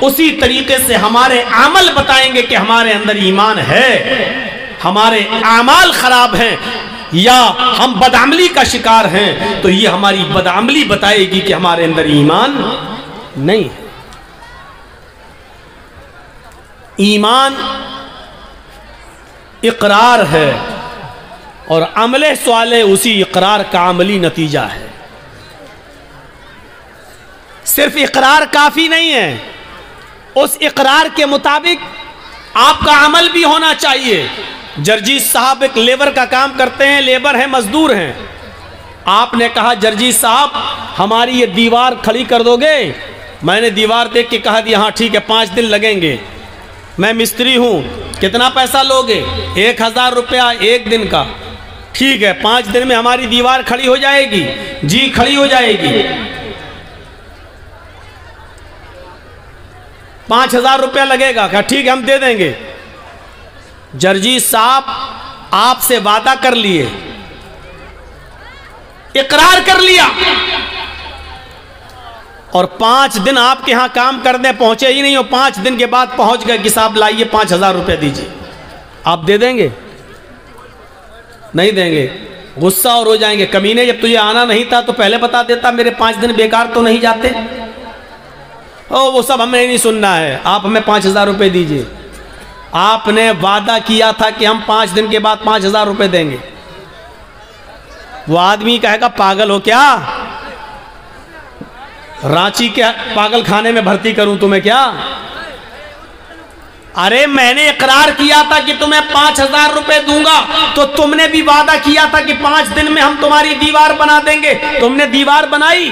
اسی طریقے سے ہمارے عمل بتائیں گے کہ ہمارے اندر ایمان ہے. ہمارے اعمال خراب ہیں یا ہم بدعملی کا شکار ہیں تو یہ ہماری بدعملی بتائے گی کہ ہمارے اندر ایمان نہیں ہے. ایمان اقرار ہے اور عمل صالح اسی اقرار کا عملی نتیجہ ہے. صرف اقرار کافی نہیں ہے، اس اقرار کے مطابق آپ کا عمل بھی ہونا چاہیے. جرجیت صاحب ایک لیبر کا کام کرتے ہیں، لیبر ہیں، مزدور ہیں. آپ نے کہا جرجیت صاحب ہماری یہ دیوار کھڑی کر دو گے؟ میں نے دیوار دیکھ کے کہا ہاں ٹھیک ہے 5 دن لگیں گے، میں مستری ہوں، کتنا پیسہ لوگے؟ 1000 روپیہ 1 دن کا. ٹھیک ہے 5 دن میں ہماری دیوار کھڑی ہو جائے گی؟ جی کھڑی ہو جائے گی. 5000 روپیہ لگے گا. کہا ٹھیک ہے ہم دے دیں گے. جرجیت صاحب آپ سے وعدہ کر لیے، اقرار کر لیا، اور 5 دن آپ کے ہاں کام کرنے پہنچے ہی نہیں ہو، 5 دن کے بعد پہنچ گئے کہ صاحب لائیے 5000 روپے دیجیے. آپ دے دیں گے؟ نہیں دیں گے. غصہ اور ہو جائیں گے، کمینے جب تجھے آنا نہیں تھا تو پہلے بتا دیتا، میرے 5 دن بیکار تو نہیں جاتے. وہ سب ہمیں نہیں سننا ہے، آپ ہمیں 5000 روپے دیجیے. آپ نے وعدہ کیا تھا کہ ہم 5 دن کے بعد 5000 روپے دیں گے. وہ آدمی کہے گا پاگل ہو کیا؟ رانچی کے پاگل خانے میں بھرتی کروں تمہیں کیا؟ ارے میں نے اقرار کیا تھا کہ تمہیں 5000 روپے دوں گا، تو تم نے بھی وعدہ کیا تھا کہ 5 دن میں ہم تمہاری دیوار بنا دیں گے. تم نے دیوار بنائی؟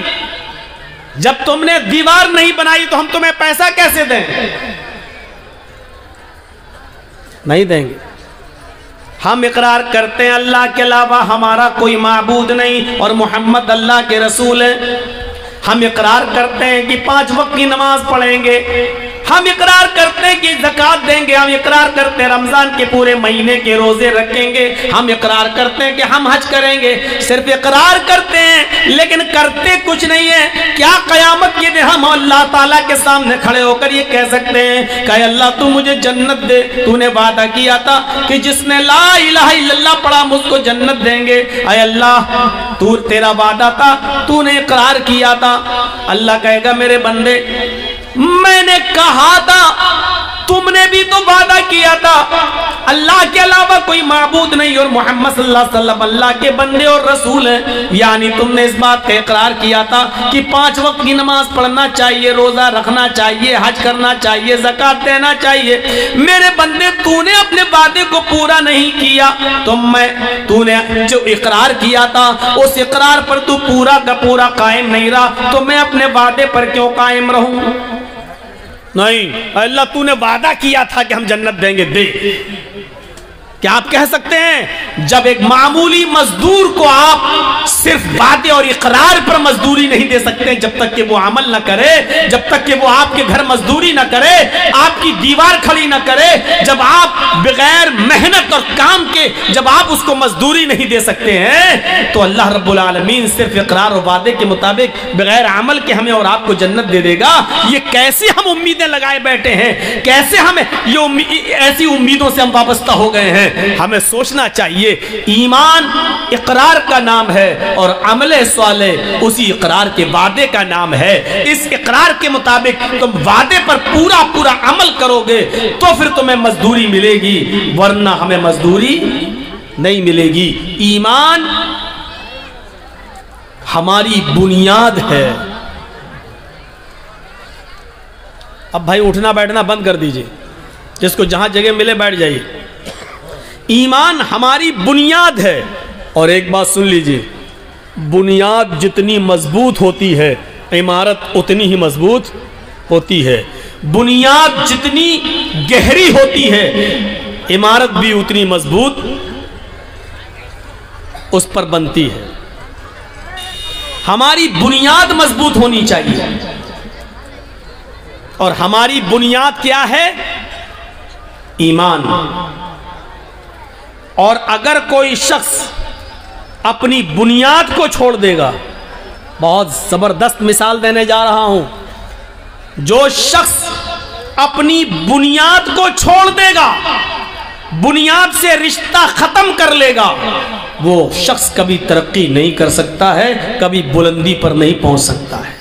جب تم نے دیوار نہیں بنائی تو ہم تمہیں پیسہ کیسے دیں؟ نہیں دیں گے. ہم اقرار کرتے ہیں اللہ کے علاوہ ہمارا کوئی معبود نہیں اور محمد اللہ کے رسول ہیں. ہم اقرار کرتے ہیں کہ 5 وقت کی نماز پڑھیں گے. ہم اقرار کرتے ہیں کہ زکوٰۃ دیں گے. ہم اقرار کرتے ہیں رمضان کے پورے مہینے کے روزے رکھیں گے. ہم اقرار کرتے ہیں کہ ہم حج کریں گے. صرف اقرار کرتے ہیں لیکن کرتے کچھ نہیں ہے. کیا قیامت کے دن ہم اللہ تعالیٰ کے سامنے کھڑے ہو کر یہ کہہ سکتے ہیں کہ اللہ تو مجھے جنت دے؟ تو نے وعدہ کیا تھا کہ جس نے لا الہ الا اللہ پڑھا ہم اس کو جنت دیں گے. اے اللہ تو تیرا وعدہ تھا، تو نے اقرار کیا تھا. اللہ کہے گا میرے بندے میں نے کہا تھا، تم نے بھی تو وعدہ کیا تھا اللہ کے علاوہ کوئی معبود نہیں اور محمد صلی اللہ علیہ وسلم اللہ کے بندے اور رسول ہیں. یعنی تم نے اس بات کا اقرار کیا تھا کہ 5 وقت کی نماز پڑھنا چاہیے، روزہ رکھنا چاہیے، حج کرنا چاہیے، زکوٰۃ دینا چاہیے. میرے بندے تو نے اپنے وعدے کو پورا نہیں کیا. تو نے جو اقرار کیا تھا اس اقرار پر تو پورا کا پورا قائم نہیں رہا، تو میں اپنے وعدے پر کیوں قائم رہوں؟ نہیں، اللہ تو نے وعدہ کیا تھا کہ ہم جنت دیں گے، دے. کیا آپ کہہ سکتے ہیں جب ایک معمولی مزدور کو آپ صرف وعدے اور اقرار پر مزدوری نہیں دے سکتے جب تک کہ وہ عمل نہ کرے، جب تک کہ وہ آپ کے گھر مزدوری نہ کرے، آپ کی دیوار کھڑی نہ کرے، جب آپ بغیر محنت اور کام کے جب آپ اس کو مزدوری نہیں دے سکتے ہیں تو اللہ رب العالمین صرف اقرار و وعدے کے مطابق بغیر عمل کے ہمیں اور آپ کو جنت دے دے گا؟ یہ کیسے ہم امیدیں لگائے بیٹھے ہیں، کیسے ہمیں یہ ایسی امیدوں سے ہم وابستہ ہو گئے ہیں؟ ہمیں سوچنا چاہیے ایمان اقرار کا نام ہے اور عمل صالح اسی اقرار کے وعدے کا نام ہے. اس اقرار کے مطابق تم وعدے پر پورا پورا عمل کرو گے تو پھر تمہیں مزدوری ملے گی، ورنہ ہمیں مزدوری نہیں ملے گی. ایمان ہماری بنیاد ہے. اب بھائی اٹھنا بیٹھنا بند کر دیجئے، جس کو جہاں جگہ ملے بیٹھ جائیے. ایمان ہماری بنیاد ہے. اور ایک بات سن لیجئے، بنیاد جتنی مضبوط ہوتی ہے عمارت اتنی ہی مضبوط ہوتی ہے. بنیاد جتنی گہری ہوتی ہے عمارت بھی اتنی مضبوط اس پر بنتی ہے. ہماری بنیاد مضبوط ہونی چاہیے. اور ہماری بنیاد کیا ہے؟ ایمان. اور اگر کوئی شخص اپنی بنیاد کو چھوڑ دے گا، بہت زبردست مثال دینے جا رہا ہوں، جو شخص اپنی بنیاد کو چھوڑ دے گا، بنیاد سے رشتہ ختم کر لے گا، وہ شخص کبھی ترقی نہیں کر سکتا ہے، کبھی بلندی پر نہیں پہنچ سکتا ہے۔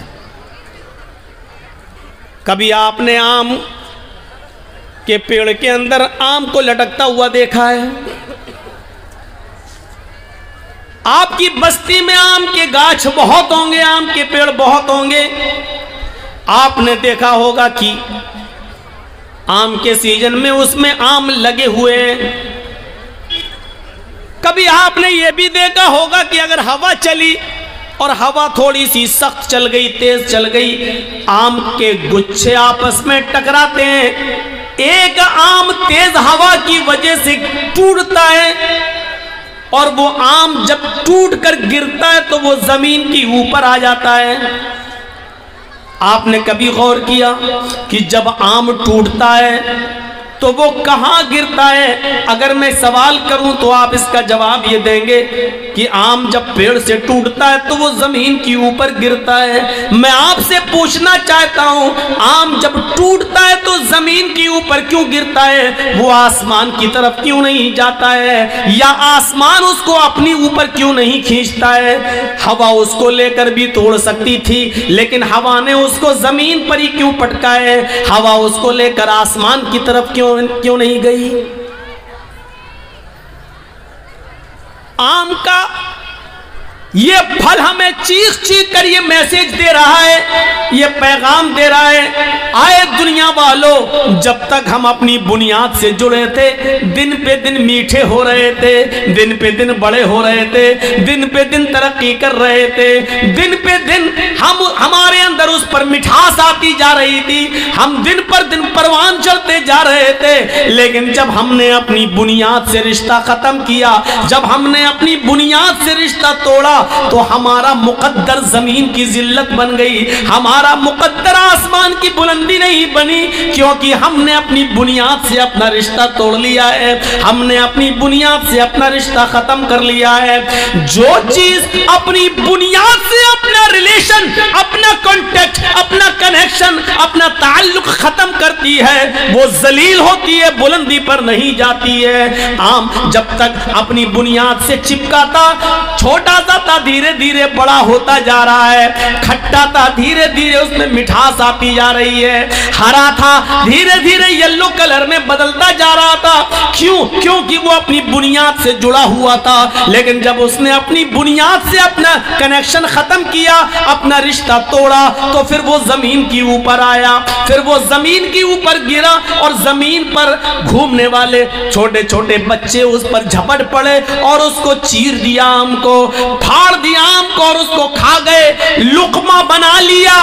کبھی آپ نے آم کے پیڑ کے اندر آم کو لٹکتا ہوا دیکھا ہے؟ آپ کی بستی میں آم کے گاچھ بہت ہوں گے، آم کے پیڑ بہت ہوں گے، آپ نے دیکھا ہوگا کہ آم کے سیزن میں اس میں آم لگے ہوئے ہیں۔ کبھی آپ نے یہ بھی دیکھا ہوگا کہ اگر ہوا چلی اور ہوا تھوڑی سی سخت چل گئی، تیز چل گئی، آم کے گچھے آپس میں ٹکراتے ہیں، ایک آم تیز ہوا کی وجہ سے ٹوٹتا ہے، اور وہ آم جب ٹوٹ کر گرتا ہے تو وہ زمین کی اوپر آ جاتا ہے۔ آپ نے کبھی غور کیا کہ جب آم ٹوٹتا ہے تو وہ کہاں گرتا ہے؟ اگر میں سوال کروں تو آپ اس کا جواب یہ دیں گے کہ آم جب پیڑ سے ٹوٹتا ہے تو وہ زمین کی اوپر گرتا ہے۔ میں آپ سے پوچھنا چاہتا ہوں، آم جب ٹوٹتا ہے تو زمین کی اوپر کیوں گرتا ہے؟ وہ آسمان کی طرف کیوں نہیں جاتا ہے؟ یا آسمان اس کو اپنی اوپر کیوں نہیں کھینچتا ہے؟ ہوا اس کو لے کر بھی توڑ سکتی تھی، لیکن ہوا نے اس کو زمین پر ہی کیوں پٹکا ہے؟ ہوا اس کو لے کر آسمان کی طرف کیوں نہیں گئی؟ آم کا یہ پھل ہمیں چیخ چیخ کر یہ میسج دے رہا ہے، یہ پیغام دے رہا ہے، آئے دنیا والوں، جب تک ہم اپنی بنیاد سے جڑے تھے، دن پہ دن میٹھے ہو رہے تھے، دن پہ دن بڑے ہو رہے تھے، دن پہ دن ترقی کر رہے تھے، دن پہ دن ہمارے اندر اس پر مٹھاس آتی جا رہی تھی، ہم دن پر دن پروان چڑھتے جا رہے تھے، لیکن جب ہم نے اپنی بنیاد سے رشتہ ختم کیا، جب ہم نے اپنی بنیاد سے رشتہ توڑا، تو ہمارا مقدر زمین کی ذلت بن گئی، ہمارا مقدر آسمان کی بلندی نہیں بنی، کیونکہ ہم نے اپنی بنیاد سے اپنا رشتہ توڑ لیا ہے، ہم نے اپنی بنیاد سے اپنا رشتہ ختم کر لیا ہے۔ جو چیز اپنی بنیاد سے اپنا ریلیشن، اپنا کانٹیکٹ، اپنا کنیکشن، اپنا تعلق ختم کرتی ہے، وہ ذلیل ہوتی ہے، بلندی پر نہیں جاتی ہے۔ آم جب تک اپنی بنیاد سے چپکا تھا، چھوٹا سا تھا، دھیرے دھیرے بڑا ہوتا جا رہا ہے، کھٹا تھا، دھیرے دھیرے اس میں مٹھاس آتی جا رہی ہے، ہرا تھا، دھیرے دھیرے یلو کلر میں بدلتا جا رہا تھا۔ کیونکہ وہ اپنی بنیاد سے جڑا ہوا تھا، لیکن جب اس نے اپنی بنیاد سے اپنا کنیکشن ختم کیا، اپنا رشتہ توڑا، تو پھر وہ زمین کی اوپر آیا، پھر وہ زمین کی اوپر گرا، اور زمین پر گھومنے والے چھوٹے چھوٹے بچے اس پر جھپٹ پڑے اور اس کو چیر دیا، آم کو پھاڑ دیا، آم کو، اور اس کو کھا گئے، لقمہ بنا لیا۔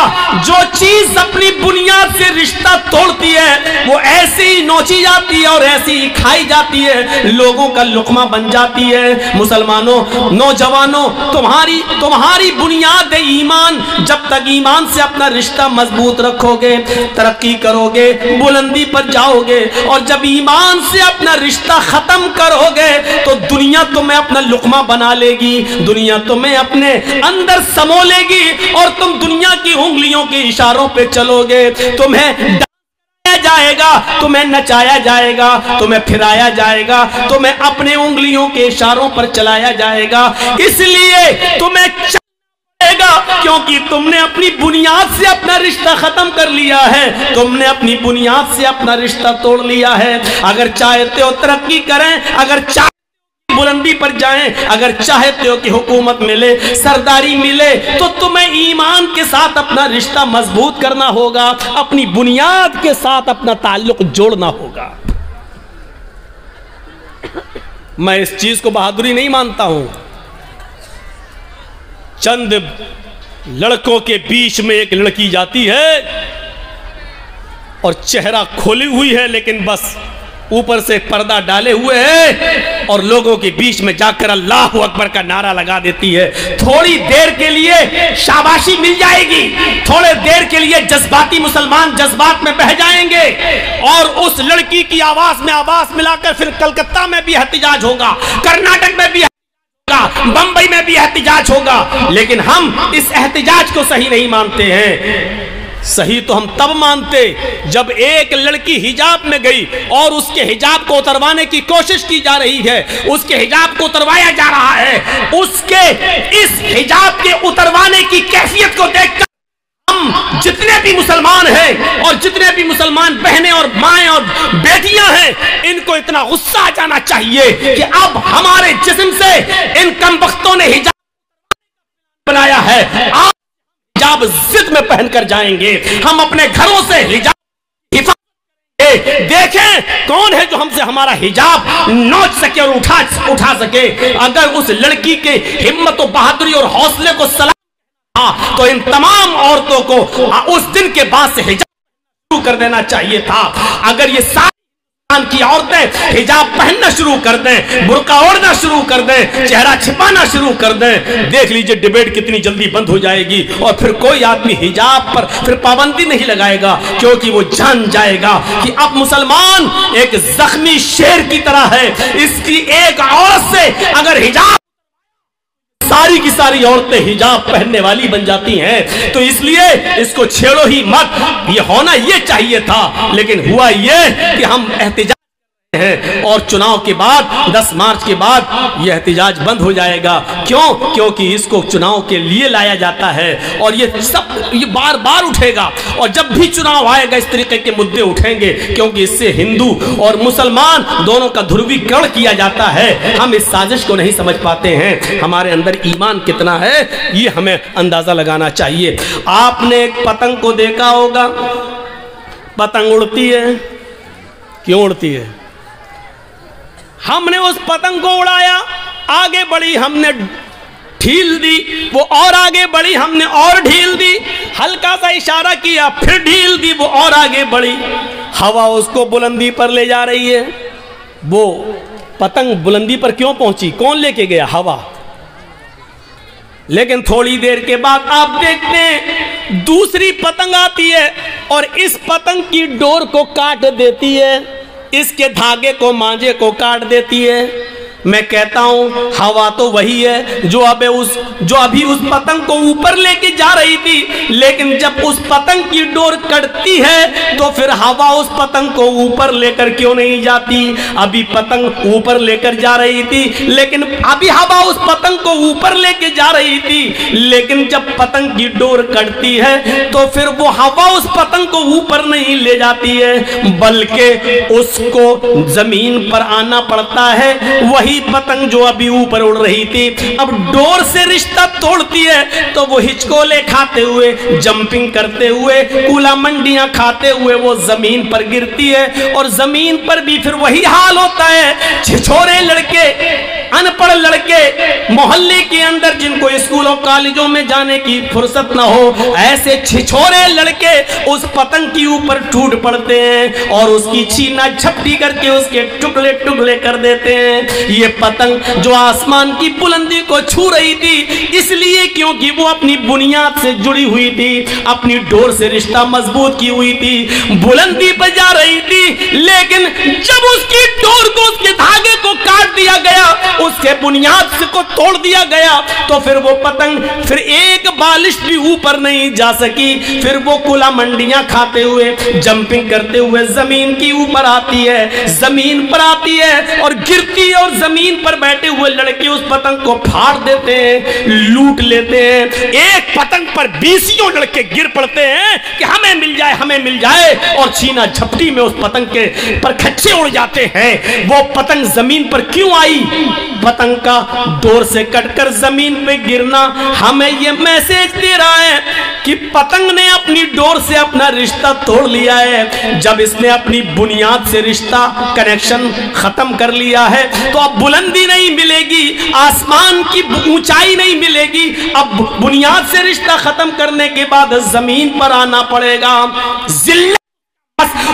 جو چیز اپنی بنیاد سے رشتہ توڑتی ہے وہ ایسے ہی نوچی جاتی ہے اور ایسی ہی کھائی جاتی ہے، لوگوں کا لقمہ بن جاتی ہے۔ مسلمانوں، نوجوانوں، تمہاری بنیاد ایمان، جب تک ایمان سے اپنا رشتہ مضبوط رکھو گے، ترقی کرو گے، بلندی پر جاؤ گے، اور جب ایمان سے اپنا رشتہ ختم کرو گے تو دنیا تمہیں اپنا لقمہ بنا لے گی، دنیا تمہیں اپنے اندر سمو لے گی، اور تم دنیا کی انگلیوں کے اشاروں پہ چلو گے، تمہیں ڈایا جائے گا، تمہیں نچایا جائے گا، تمہیں پھرایا جائے گا، تمہیں اپنے انگلیوں کے اشاروں پر چلایا جائے گا، اس لیے تمہیں کیونکہ تم نے اپنی بنیاد سے اپنا رشتہ ختم کر لیا ہے، تم نے اپنی بنیاد سے اپنا رشتہ توڑ لیا ہے۔ اگر چاہتے ہو ترقی کریں، اگر بلندی پر جائیں، اگر چاہتے ہو کہ حکومت ملے، سرداری ملے، تو تمہیں ایمان کے ساتھ اپنا رشتہ مضبوط کرنا ہوگا، اپنی بنیاد کے ساتھ اپنا تعلق جوڑنا ہوگا۔ میں اس چیز کو بہادری نہیں مانتا ہوں، چند لڑکوں کے بیچ میں ایک لڑکی جاتی ہے اور چہرہ کھولی ہوئی ہے، لیکن بس اوپر سے پردہ ڈالے ہوئے ہے، اور لوگوں کے بیچ میں جا کر اللہ اکبر کا نعرہ لگا دیتی ہے۔ تھوڑی دیر کے لیے شاباشی مل جائے گی، تھوڑے دیر کے لیے جذباتی مسلمان جذبات میں بہہ جائیں گے، اور اس لڑکی کی آواز میں آواز ملا کر پھر کلکتہ میں بھی احتجاج ہوگا، کرناٹک میں بھی بمبئی میں بھی احتجاج ہوگا، لیکن ہم اس احتجاج کو صحیح نہیں مانتے ہیں۔ صحیح تو ہم تب مانتے جب ایک لڑکی حجاب میں گئی اور اس کے حجاب کو اتروانے کی کوشش کی جا رہی ہے، اس کے حجاب کو اتروایا جا رہا ہے، اس کے اس حجاب کے اتروانے کی کیفیت کو دیکھ کر ہم جتنے بھی مسلمان ہیں اور جتنے بھی مسلمان بہنیں اور مائیں اور بیٹیاں ہیں، ان کو اتنا غصہ آ جانا چاہیے کہ اب ہمارے جسم سے ان کمبختوں نے حجاب بنایا ہے، آپ حجاب ضد میں پہن کر جائیں گے، ہم اپنے گھروں سے حجاب حفاظت دیکھیں کون ہے جو ہم سے ہمارا حجاب نوچ سکے اور اٹھا سکے۔ اگر اس لڑکی کے ہمت و بہادری اور حوصلے کو سلام تو ان تمام عورتوں کو اس دن کے بعد سے حجاب شروع کر دینا چاہیے تھا۔ اگر یہ ساری کی عورتیں حجاب پہننا شروع کر دیں، برقع اوڑھنا شروع کر دیں، چہرہ چھپانا شروع کر دیں، دیکھ لیجئے ڈیبیٹ کتنی جلدی بند ہو جائے گی اور پھر کوئی آدمی حجاب پر پھر پابندی نہیں لگائے گا، کیونکہ وہ جان جائے گا کہ اب مسلمان ایک زخمی شیر کی طرح ہے، اس کی ایک عورت سے اگر حجاب ساری کی ساری عورتیں حجاب پہننے والی بن جاتی ہیں، تو اس لیے اس کو چھیڑو ہی مت۔ یہ ہونا یہ چاہیے تھا، لیکن ہوا یہ کہ ہم احتجاج ہیں اور چناؤ کے بعد 10 مارچ کے بعد یہ احتجاج بند ہو جائے گا۔ کیوں؟ کیونکہ اس کو چناؤ کے لیے لایا جاتا ہے اور یہ بار بار اٹھے گا، اور جب بھی چناؤ آئے گا اس طریقے کے مدعے اٹھیں گے، کیونکہ اس سے ہندو اور مسلمان دونوں کا دھرویکرن کیا جاتا ہے۔ ہم اس سازش کو نہیں سمجھ پاتے ہیں، ہمارے اندر ایمان کتنا ہے یہ ہمیں اندازہ لگانا چاہیے۔ آپ نے ایک پتنگ کو دیکھا ہوگا، پتنگ اڑتی ہے، کیوں اڑتی ہے؟ ہم نے اس پتنگ کو اڑایا، آگے بڑھی، ہم نے ڈھیل دی، وہ اور آگے بڑھی، ہم نے اور ڈھیل دی، ہلکا سا اشارہ کیا، پھر ڈھیل دی، وہ اور آگے بڑھی، ہوا اس کو بلندی پر لے جا رہی ہے۔ وہ پتنگ بلندی پر کیوں پہنچی؟ کون لے کے گیا؟ ہوا۔ لیکن تھوڑی دیر کے بعد آپ دیکھتے ہیں دوسری پتنگ آتی ہے اور اس پتنگ کی ڈور کو کاٹ دیتی ہے، اس کے دھاگے کو، مانجے کو کاٹ دیتی ہے۔ میں کہتا ہوں ہوا تو وہی ہے جو ابھی اس پتنگ کو اوپر لے کے جا رہی تھی، لیکن جب اس پتنگ کی ڈور کٹتی ہے تو پھر ہوا اس پتنگ کو اوپر لے کر کیوں نہیں جاتی؟ ابھی پتنگ اوپر لے کر جا رہی تھی، لیکن ابھی ہوا اس پتنگ کو اوپر لے کے جا رہی تھی، لیکن جب پتنگ کی ڈور کٹتی ہے تو پھر وہ ہوا اس پتنگ کو اوپر نہیں لے جاتی ہے، بلکہ اس کو زمین پر آنا پڑتا ہے۔ وہی پتنگ جو ابھی اوپر اڑ رہی تھی اب ڈور سے رشتہ توڑتی ہے تو وہ ہچکولے کھاتے ہوئے، جمپنگ کرتے ہوئے، کولا منڈیاں کھاتے ہوئے وہ زمین پر گرتی ہے، اور زمین پر بھی پھر وہی حال ہوتا ہے۔ چھچورے لڑکے، ان پڑھ لڑکے محلے کے اندر جن کو اسکولوں کالجوں میں جانے کی فرصت نہ ہو، ایسے چھچورے لڑکے اس پتنگ کی اوپر ٹوٹ پڑتے ہیں اور اس کی چھینا جھپٹی کر کے اس کے ٹکڑے ٹکڑے کر دیتے ہیں۔ یہ پتنگ جو آسمان کی بلندی کو چھو رہی تھی، اس لیے کیونکہ وہ اپنی بنیاد سے جڑی ہوئی تھی، اپنی ڈور سے رشتہ مضبوط کی ہوئی تھی، بلندی پہ جا رہی تھی، لیکن جب اس کی ڈور کو، اس کے دھاگے کو کاٹ دیا گیا، اس کے بنیاد سے کو توڑ دیا گیا، تو پھر وہ پتنگ پھر ایک بالش بھی اوپر نہیں جا سکی، پھر وہ کولا منڈیاں کھاتے ہوئے، جمپنگ کرتے ہوئے زمین کی اوپر آتی ہے، زمین پر آتی ہے اور گرتی ہے، اور زمین پر بیٹھے ہوئے لڑکے اس پتنگ کو پھاڑ دیتے ہیں، لوٹ لیتے ہیں۔ ایک پتنگ پر 20 لڑکے گر پڑتے ہیں کہ ہمیں مل جائے، ہمیں مل جائے، اور چھینا جھپٹی میں اس پتنگ کے پر کھچے اڑ جاتے ہیں۔ وہ پتنگ زمین پر کیوں آئی؟ پتنگ کا ڈور سے کٹ کر زمین پہ گرنا ہمیں یہ میسج دے رہا ہے کہ پتنگ نے اپنی ڈور سے اپنا رشتہ توڑ لیا ہے۔ جب اس نے اپنی بنیاد سے رشتہ، کنیکشن ختم کر لیا ہے تو اب بلندی نہیں ملے گی، آسمان کی اونچائی نہیں ملے گی، اب بنیاد سے رشتہ ختم کرنے کے بعد زمین پر آنا پڑے گا۔ ذلت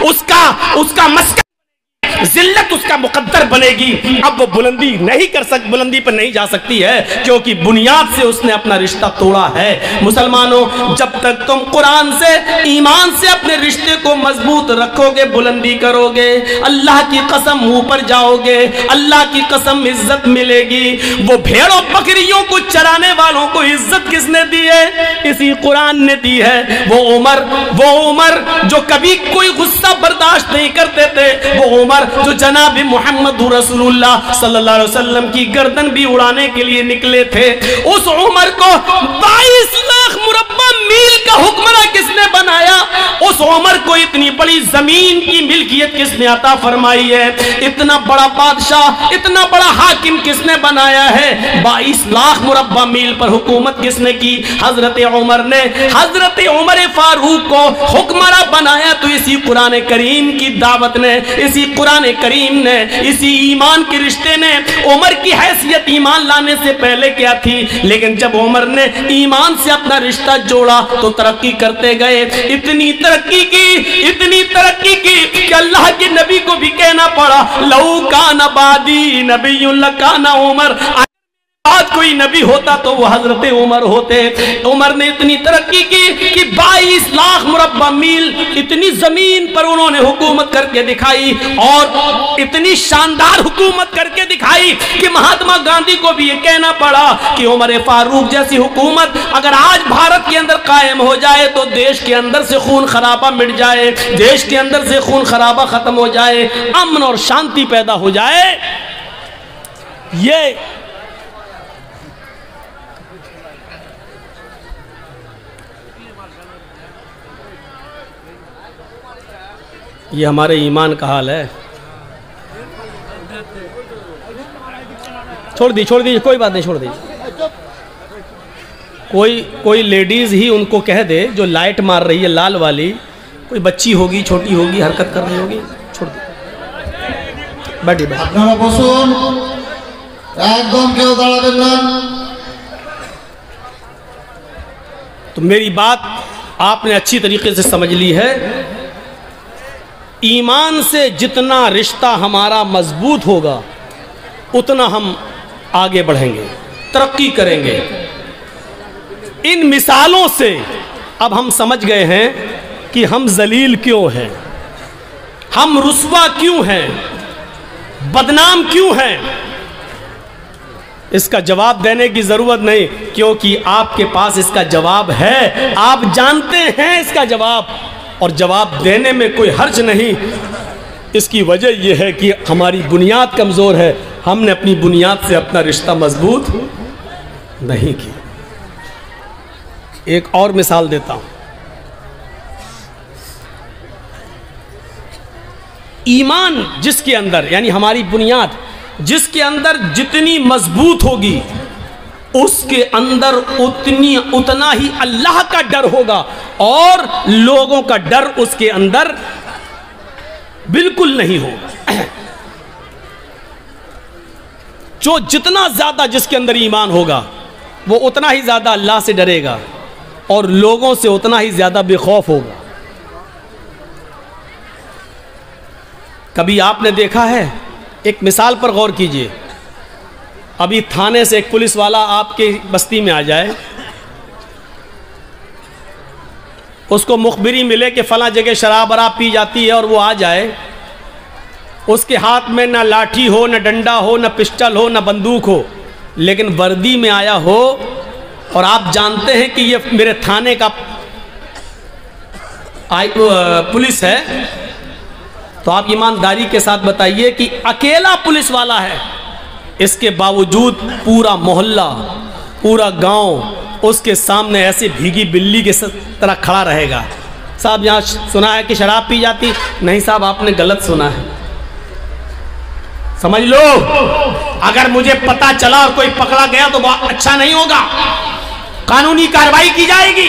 اس کا مسکن، ذلت اس کا مقدر بنے گی، اب وہ بلندی پر نہیں جا سکتی ہے، کیونکہ بنیاد سے اس نے اپنا رشتہ توڑا ہے۔ مسلمانوں، جب تک تم قرآن سے، ایمان سے اپنے رشتے کو مضبوط رکھو گے، بلندی کرو گے، اللہ کی قسم اوپر جاؤ گے، اللہ کی قسم عزت ملے گی۔ وہ بھیڑوں بکریوں کو چرانے والوں کو عزت کس نے دی ہے؟ اسی قرآن نے دی ہے۔ وہ عمر جو کبھی کوئی غصہ برداشت نہیں کرتے تھے، وہ عمر جو جناب محمد رسول اللہ صلی اللہ علیہ وسلم کی گردن بھی اڑانے کے لیے نکلے تھے، اس عمر کو 22 لاکھ مربع میل کا حکمراں کس نے بنایا؟ اس عمر کو اتنی بڑی زمین کی ملکیت کس نے عطا فرمائی ہے؟ اتنا بڑا بادشاہ، اتنا بڑا حاکم کس نے بنایا ہے؟ 22 لاکھ مربع میل پر حکومت کس نے کی؟ حضرت عمر نے۔ حضرت عمر فاروق کو حکمراں بنایا تو اسی قرآن کریم کی دعوت نے، اسی قرآن کریم نے، اسی ایمان کے رشتے نے۔ عمر کی حیثیت ایمان لانے سے پہلے کیا تھی؟ لیکن جب عمر نے ایمان سے اپنا رشتہ جوڑا تو ترقی کرتے گئے، اتنی ترقی کی کہ اللہ کے نبی کو بھی کہنا پڑا، لو کان بعدی نبی لکان عمر، آج کوئی نبی ہوتا تو وہ حضرت عمر ہوتے۔ عمر نے اتنی ترقی کی کہ 22 لاکھ مربع میل اتنی زمین پر انہوں نے حکومت کر کے دکھائی، اور اتنی شاندار حکومت کر کے دکھائی کہ مہاتما گاندھی کو بھی یہ کہنا پڑا کہ عمر فاروق جیسی حکومت اگر آج بھارت کے اندر قائم ہو جائے تو دیش کے اندر سے خون خرابہ مٹ جائے، دیش کے اندر سے خون خرابہ ختم ہو جائے، امن اور شانتی پیدا ہو جائے۔ یہ ہمارے ایمان کا حال ہے۔ چھوڑ دی کوئی بات نہیں، چھوڑ دی۔ کوئی لیڈیز ہی ان کو کہہ دے جو لائٹ مار رہی ہے لال والی، کوئی بچی ہوگی، چھوٹی ہوگی، حرکت کر رہی ہوگی، چھوڑ دی، بیٹھی۔ আপনারা বসুন, একদম কেউ দাঁড়াবেন না। تو میری بات آپ نے اچھی طریقے سے سمجھ لی ہے۔ ایمان سے جتنا رشتہ ہمارا مضبوط ہوگا اتنا ہم آگے بڑھیں گے، ترقی کریں گے۔ ان مثالوں سے اب ہم سمجھ گئے ہیں کہ ہم ذلیل کیوں ہیں، ہم رسوا کیوں ہیں، بدنام کیوں ہیں۔ اس کا جواب دینے کی ضرورت نہیں، کیونکہ آپ کے پاس اس کا جواب ہے، آپ جانتے ہیں اس کا جواب، اور جواب دینے میں کوئی حرج نہیں۔ اس کی وجہ یہ ہے کہ ہماری بنیاد کمزور ہے، ہم نے اپنی بنیاد سے اپنا رشتہ مضبوط نہیں کیا۔ ایک اور مثال دیتا ہوں۔ ایمان جس کے اندر، یعنی ہماری بنیاد جس کے اندر جتنی مضبوط ہوگی، اس کے اندر اتنا ہی اللہ کا ڈر ہوگا، اور لوگوں کا ڈر اس کے اندر بالکل نہیں ہوگا۔ جو جتنا زیادہ جس کے اندر ایمان ہوگا وہ اتنا ہی زیادہ اللہ سے ڈرے گا، اور لوگوں سے اتنا ہی زیادہ بے خوف ہوگا۔ کبھی آپ نے دیکھا ہے، ایک مثال پر غور کیجئے، ابھی تھانے سے ایک پولیس والا آپ کے بستی میں آ جائے، اس کو مخبری ملے کہ فلاں جگہ شراب وراب پی جاتی ہے، اور وہ آ جائے، اس کے ہاتھ میں نہ لاٹھی ہو، نہ ڈنڈا ہو، نہ پسٹل ہو، نہ بندوق ہو، لیکن وردی میں آیا ہو، اور آپ جانتے ہیں کہ یہ میرے تھانے کا پولیس ہے، تو آپ ایمانداری کے ساتھ بتائیے کہ اکیلا پولیس والا ہے، اس کے باوجود پورا محلہ، پورا گاؤں اس کے سامنے ایسے بھیگی بلی کے طرح کھڑا رہے گا۔ صاحب یہاں سنا ہے کہ شراب پی جاتی؟ نہیں صاحب، آپ نے غلط سنا ہے، سمجھ لو۔ اگر مجھے پتا چلا اور کوئی پکڑا گیا تو وہ اچھا نہیں ہوگا، قانونی کارروائی کی جائے گی۔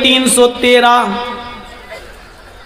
313।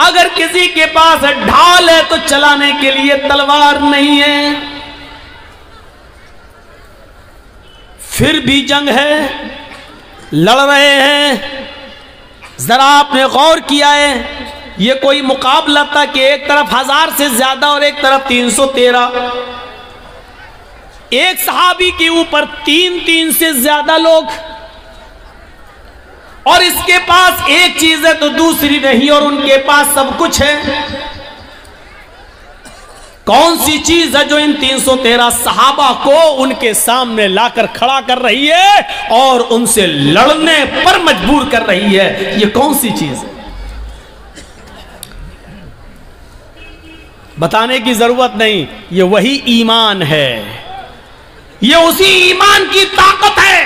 اگر کسی کے پاس ڈھال ہے تو چلانے کے لیے تلوار نہیں ہے. پھر بھی جنگ ہے, لڑ رہے ہیں. ذرا آپ نے غور کیا ہے, یہ کوئی مقابلہ تھا کہ ایک طرف 1000 سے زیادہ اور ایک طرف 313. ایک صحابی کے اوپر 3 سے زیادہ لوگ, اور اس کے پاس ایک چیز ہے تو دوسری نہیں, اور ان کے پاس سب کچھ ہے. کون سی چیز ہے جو ان 313 صحابہ کو ان کے سامنے لا کر کھڑا کر رہی ہے اور ان سے لڑنے پر مجبور کر رہی ہے؟ یہ کون سی چیز ہے؟ بتانے کی ضرورت نہیں, یہ وہی ایمان ہے. یہ اسی ایمان کی طاقت ہے.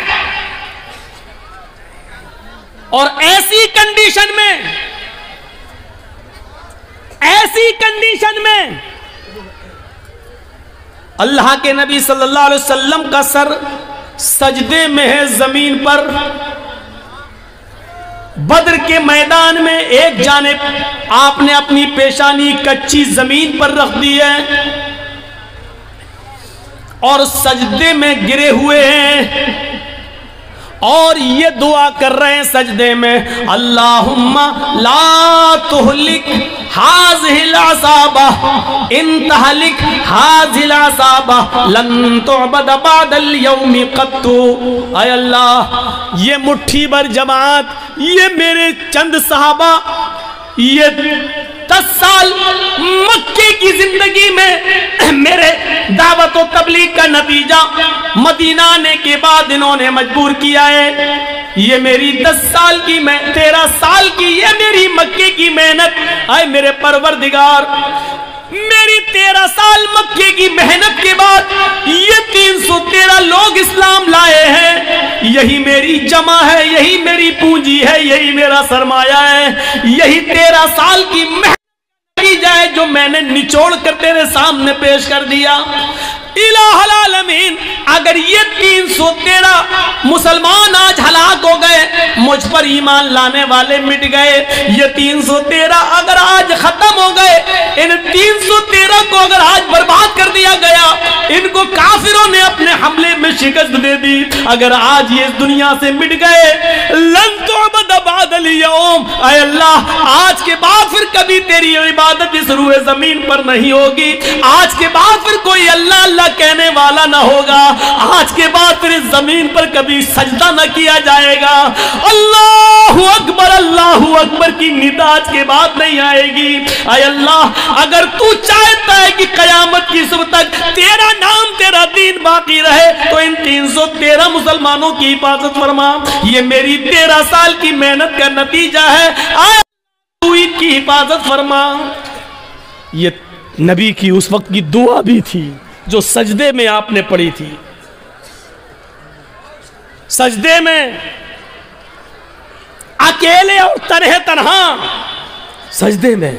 اور ایسی کنڈیشن میں اللہ کے نبی صلی اللہ علیہ وسلم کا سر سجدے میں ہے زمین پر. بدر کے میدان میں ایک جانب آپ نے اپنی پیشانی کچی زمین پر رکھ دی ہے اور سجدے میں گرے ہوئے ہیں, اور یہ دعا کر رہے ہیں سجدے میں, اللہم لا تہلک ہذہ العصابہ ان تہلک ہذہ العصابہ لن تعبد بعد اليوم قط. اے اللہ, یہ مٹھی بھر جماعت, یہ میرے چند صحابہ, یہ 10 سال مکے کی زندگی میں میرے دعوت و تبلیغ کا نتیجہ مدینہ آنے کے بعد انہوں نے مجبور کیا ہے. یہ میری 10 سال کی 13 سال کی یہ میری مکے کی محنت, اے میرے پروردگار, میری 13 سال مکے کی محنت کے بعد یہ 313 لوگ اسلام لائے ہیں. یہی میری جمع ہے, یہی میری پونجی ہے, یہی میرا سرمایہ ہے, یہی 13 سال کی محنت کی جائے جو میں نے نچوڑ کر تیرے سامنے پیش کر دیا. الہ العالمین, اگر یہ 313 مسلمان آج ہلاک ہو گئے, مجھ پر ایمان لانے والے مٹ گئے, یہ 313 اگر آج ختم ہو گئے, ان 313 کو اگر آج برباد کر دیا گیا, ان کو کافروں نے اپنے حملے میں شکست دے دی, اگر آج یہ اس دنیا سے مٹ گئے, لن تعبد بعد اليوم, اے اللہ آج کے بعد پھر کبھی تیری عبادت اس روئے زمین پر نہیں ہوگی. آج کے بعد پھر کوئی اللہ اللہ کہنے والا نہ ہوگا. آج کے بعد پھر اس زمین پر کبھی سجدہ نہ کیا جائے گا. اللہ اکبر کی ندا آج کے بعد نہیں آئے گی. اے اللہ, اگر تو چاہتا ہے کہ قیامت کی صبح تک تیرا نام تیرا دین باقی رہے تو ان 313 مسلمانوں کی حفاظت فرما. یہ میری 13 سال کی محنت کا نتیجہ ہے, تو ان کی حفاظت فرما. یہ نبی کی اس وقت کی دعا بھی تھی جو سجدے میں آپ نے پڑھی تھی. سجدے میں اکیلے اور تنہا سجدے میں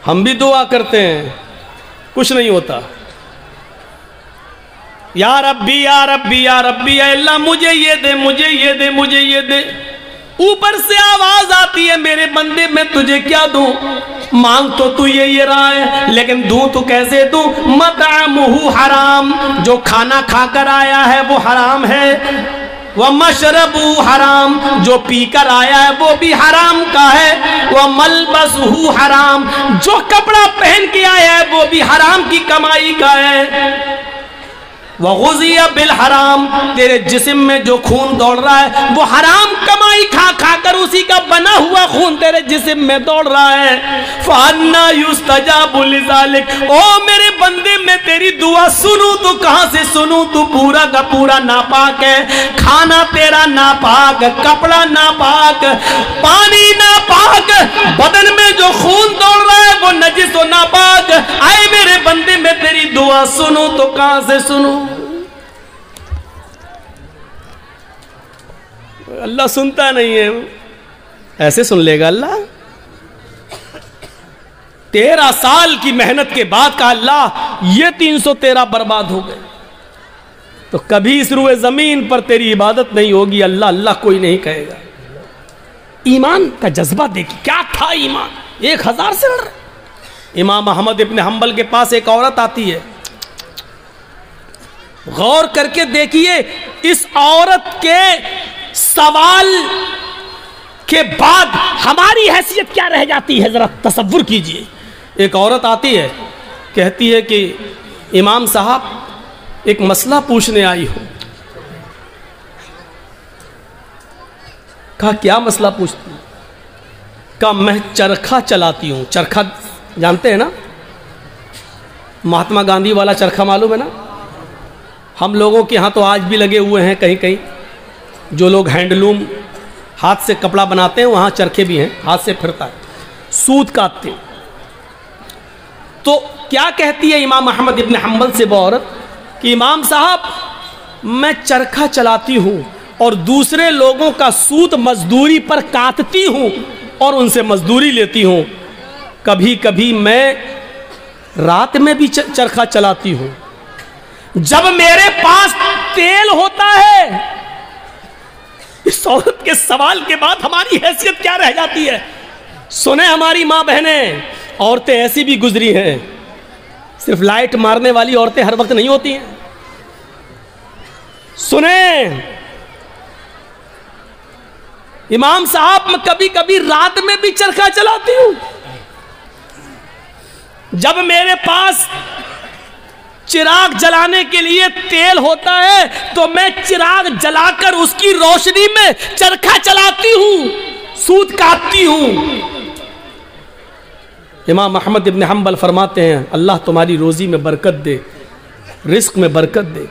ہم بھی دعا کرتے ہیں, کچھ نہیں ہوتا. یا ربی یا ربی یا ربی, اے اللہ مجھے یہ دے, مجھے یہ دے, مجھے یہ دے. اوپر سے آواز آتی ہے, میرے بندے میں تجھے کیا دوں, مانگ تو یہ رہا ہے, لیکن دوں تو کیسے دوں. مطعمہ حرام, جو کھانا کھا کر آیا ہے وہ حرام ہے. ومشربہ حرام, جو پی کر آیا ہے وہ بھی حرام کا ہے. وملبسہ حرام, جو کپڑا پہن کے آیا ہے وہ بھی حرام کی کمائی کا ہے. وغذی بالحرام, تیرے جسم میں جو خون دوڑ رہا ہے وہ حرام کمائی کھا کھا کر اسی کا بنا ہوا خون تیرے جسم میں دوڑ رہا ہے. فَأَنَّا يُسْتَجَابُ لِذَلِكَ, او میرے بندے میں تیری دعا سنوں تو کہاں سے سنوں, تو پورا کا پورا ناپاک ہے. کھانا تیرا ناپاک, کپڑا ناپاک, پانی ناپاک, بدن میں جو خون دوڑ رہا ہے وہ نجس و ناپاک. اے میرے بندے میں تیری دعا سنوں تو کہاں سے سنوں. اللہ سنتا نہیں ہے, ایسے سن لے گا اللہ. 13 سال کی محنت کے بعد کہا اللہ یہ 313 برباد ہو گئے, تو کبھی اس روئے زمین پر تیری عبادت نہیں ہوگی. اللہ اللہ کوئی نہیں کہے گا. ایمان کا جذبہ دیکھیے، کیا تھا ایمان، 1000 سے لڑ رہے۔ امام احمد ابن حنبل کے پاس ایک عورت آتی ہے، غور کر کے دیکھیے اس عورت کے سوال کے بعد ہماری حیثیت کیا رہ جاتی ہے، ذرا تصور کیجئے۔ ایک عورت آتی ہے، کہتی ہے کہ امام صاحب ایک مسئلہ پوچھنے آئی ہوں۔ کہا کیا مسئلہ پوچھتی ہوں؟ کہا میں چرخہ چلاتی ہوں۔ چرخہ جانتے ہیں نا، مہاتما گاندھی والا چرخہ معلوم ہے نا؟ ہم لوگوں کے ہاں تو آج بھی لگے ہوئے ہیں کہیں کہیں، جو لوگ ہینڈلوم ہاتھ سے کپڑا بناتے ہیں وہاں چرخے بھی ہیں، ہاتھ سے پھرتا ہے، سوت کاٹتے ہیں۔ تو کیا کہتی ہے امام احمد ابن حنبل سے وہ عورت کہ امام صاحب میں چرخہ چلاتی ہوں اور دوسرے لوگوں کا سوت مزدوری پر کاٹتی ہوں اور ان سے مزدوری لیتی ہوں، کبھی کبھی میں رات میں بھی چرخہ چلاتی ہوں، جب میرے پاس تیل ہوتا ہے۔ اس عورت کے سوال کے بعد ہماری حیثیت کیا رہ جاتی ہے؟ سنیں ہماری ماں بہنیں، عورتیں ایسی بھی گزری ہیں، صرف لائٹ مارنے والی عورتیں ہر وقت نہیں ہوتی ہیں۔ سنیں امام صاحب میں کبھی کبھی رات میں بھی چرخہ چلاتی ہوں، جب میرے پاس چراغ جلانے کے لیے تیل ہوتا ہے تو میں چراغ جلا کر اس کی روشنی میں چرخہ چلاتی ہوں، سوت کاٹتی ہوں۔ امام احمد ابن حنبل فرماتے ہیں اللہ تمہاری روزی میں برکت دے، رزق میں برکت دے۔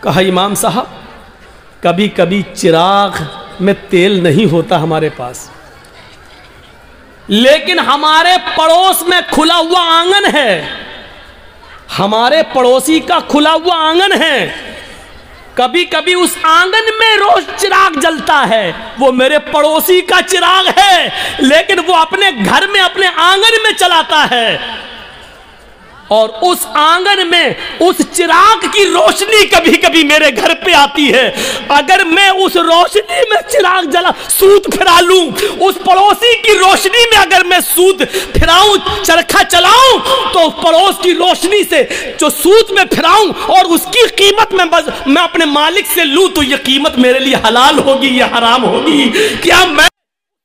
کہا امام صاحب کبھی کبھی چراغ میں تیل نہیں ہوتا ہمارے پاس، لیکن ہمارے پڑوس میں کھلا ہوا آنگن ہے، ہمارے پڑوسی کا کھلا ہوا آنگن ہے، کبھی کبھی اس آنگن میں روز چراغ جلتا ہے، وہ میرے پڑوسی کا چراغ ہے لیکن وہ اپنے گھر میں اپنے آنگن میں چلاتا ہے، اور اس آنگن میں اس چراغ کی روشنی کبھی کبھی میرے گھر پہ آتی ہے۔ اگر میں اس روشنی میں چراغ جلا سوت پھرا لوں، اس پڑوسی کی روشنی میں اگر میں سوت پھراؤں، چرخہ چلاؤں، تو پڑوس کی روشنی سے جو سوت میں پھراؤں اور اس کی قیمت میں اپنے مالک سے لوں تو یہ قیمت میرے لیے حلال ہوگی یا حرام ہوگی؟ کیا میں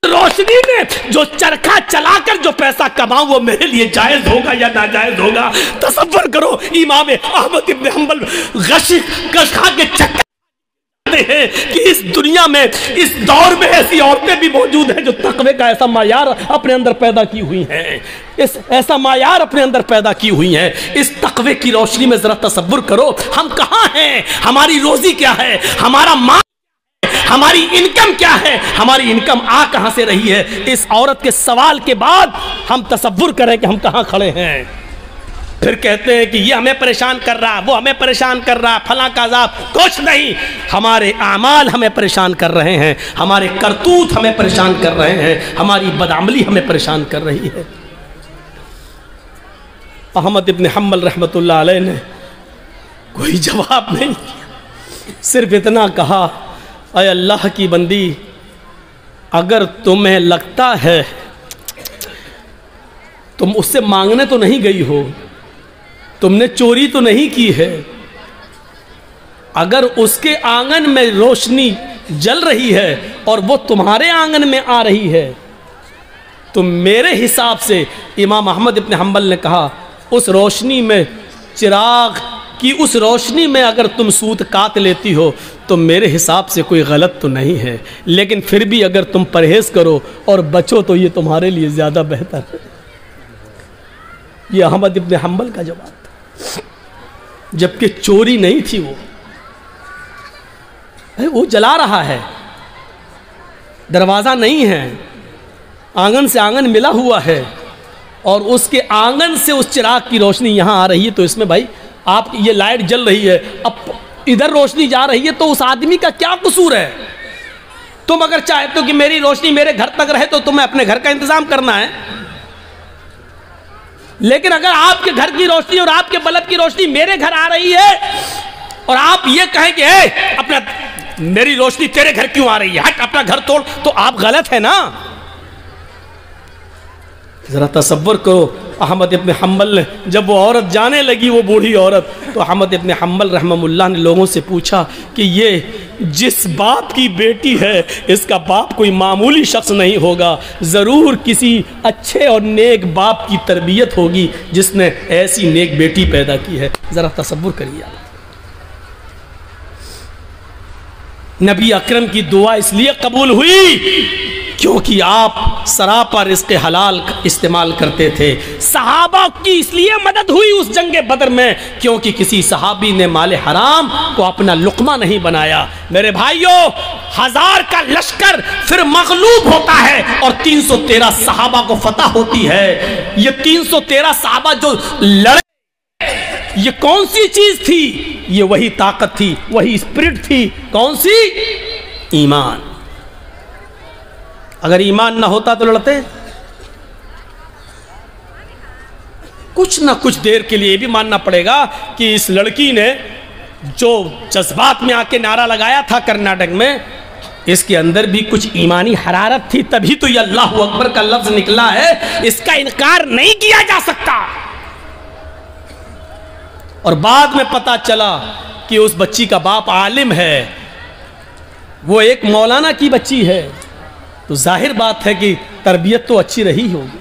روشنی میں جو چرخہ چلا کر جو پیسہ کماؤں وہ میرے لیے جائز ہوگا یا ناجائز ہوگا؟ تصور کرو امام احمد ابن حنبل گشخا کے چکر ہیں کہ اس دنیا میں اس دور میں ایسی عورتیں بھی موجود ہیں جو تقوی کا ایسا معیار اپنے اندر پیدا کی ہوئی ہیں، ایسا معیار اپنے اندر پیدا کی ہوئی ہیں۔ اس تقوی کی روشنی میں ذرا تصور کرو ہم کہاں ہیں، ہماری روزی کیا ہے، ہمارا مال، ہماری انکم کیا ہے، ہماری انکم آ کہاں سے رہی ہے؟ اس عورت کے سوال کے بعد ہم تصور کریں کہ ہم کہاں کھڑے ہیں۔ پھر کہتے ہیں کہ یہ ہمیں پریشان کر رہا، وہ ہمیں پریشان کر رہا، فلاں کا عذاب۔ کچھ نہیں، ہمارے اعمال ہمیں پریشان کر رہے ہیں، ہمارے کرتوت ہمیں پریشان کر رہے ہیں، ہماری بدعملی ہمیں پریشان کر رہی ہے۔ احمد ابن حنبل رحمت اللہ علیہ نے کوئی جواب نہیں دیا، صرف اتنا کہا اے اللہ کی بندی، اگر تمہیں لگتا ہے تم اس سے مانگنے تو نہیں گئی ہو، تم نے چوری تو نہیں کی ہے، اگر اس کے آنگن میں روشنی جل رہی ہے اور وہ تمہارے آنگن میں آ رہی ہے تو میرے حساب سے، امام احمد ابن حنبل نے کہا، اس روشنی میں چراغ کی اس روشنی میں اگر تم سوت کاٹ لیتی ہو تو میرے حساب سے کوئی غلط تو نہیں ہے، لیکن پھر بھی اگر تم پرہیز کرو اور بچو تو یہ تمہارے لیے زیادہ بہتر ہے۔ یہ احمد ابن حنبل کا جواب تھا، جبکہ چوری نہیں تھی، وہ جلا رہا ہے، دروازہ نہیں ہے، آنگن سے آنگن ملا ہوا ہے اور اس کے آنگن سے اس چراغ کی روشنی یہاں آ رہی ہے، تو اس میں بھائی آپ کی یہ لائٹ جل رہی ہے، اب ادھر روشنی جا رہی ہے تو اس آدمی کا کیا قصور ہے؟ تم اگر چاہتے ہو کہ میری روشنی میرے گھر تک رہے تو تمہیں اپنے گھر کا انتظام کرنا ہے، لیکن اگر آپ کے گھر کی روشنی اور آپ کے بلب کی روشنی میرے گھر آ رہی ہے اور آپ یہ کہیں کہ اپنا میری روشنی تیرے گھر کیوں آ رہی ہے؟ ہٹ اپنا گھر توڑ. تو آپ غلط ہے نا. ذرا تصور کرو احمد ابن حنبل نے جب وہ عورت جانے لگی, وہ بوڑھی عورت, تو احمد ابن حنبل رحمہ اللہ نے لوگوں سے پوچھا کہ یہ جس باپ کی بیٹی ہے اس کا باپ کوئی معمولی شخص نہیں ہوگا, ضرور کسی اچھے اور نیک باپ کی تربیت ہوگی جس نے ایسی نیک بیٹی پیدا کی ہے. ذرا تصور کریے. نبی اکرم کی دعا اس لیے قبول ہوئی کیونکہ آپ سراپا رزق حلال استعمال کرتے تھے. صحابہ کی اس لیے مدد ہوئی اس جنگ بدر میں کیونکہ کسی صحابی نے مال حرام کو اپنا لقمہ نہیں بنایا. میرے بھائیوں, 1000 کا لشکر پھر مغلوب ہوتا ہے اور 313 صحابہ کو فتح ہوتی ہے. یہ 313 صحابہ جو لڑے, یہ کون سی چیز تھی؟ یہ وہی طاقت تھی, وہی اسپرٹ تھی. کون سی؟ ایمان. اگر ایمان نہ ہوتا تو لڑتے. کچھ نہ کچھ دیر کے لیے بھی ماننا پڑے گا کہ اس لڑکی نے جو جذبات میں آ کے نعرہ لگایا تھا کرناٹک میں, اس کے اندر بھی کچھ ایمانی حرارت تھی, تبھی تو یہ اللہ اکبر کا لفظ نکلا ہے. اس کا انکار نہیں کیا جا سکتا. اور بعد میں پتا چلا کہ اس بچی کا باپ عالم ہے, وہ ایک مولانا کی بچی ہے, تو ظاہر بات ہے کہ تربیت تو اچھی رہی ہوگی.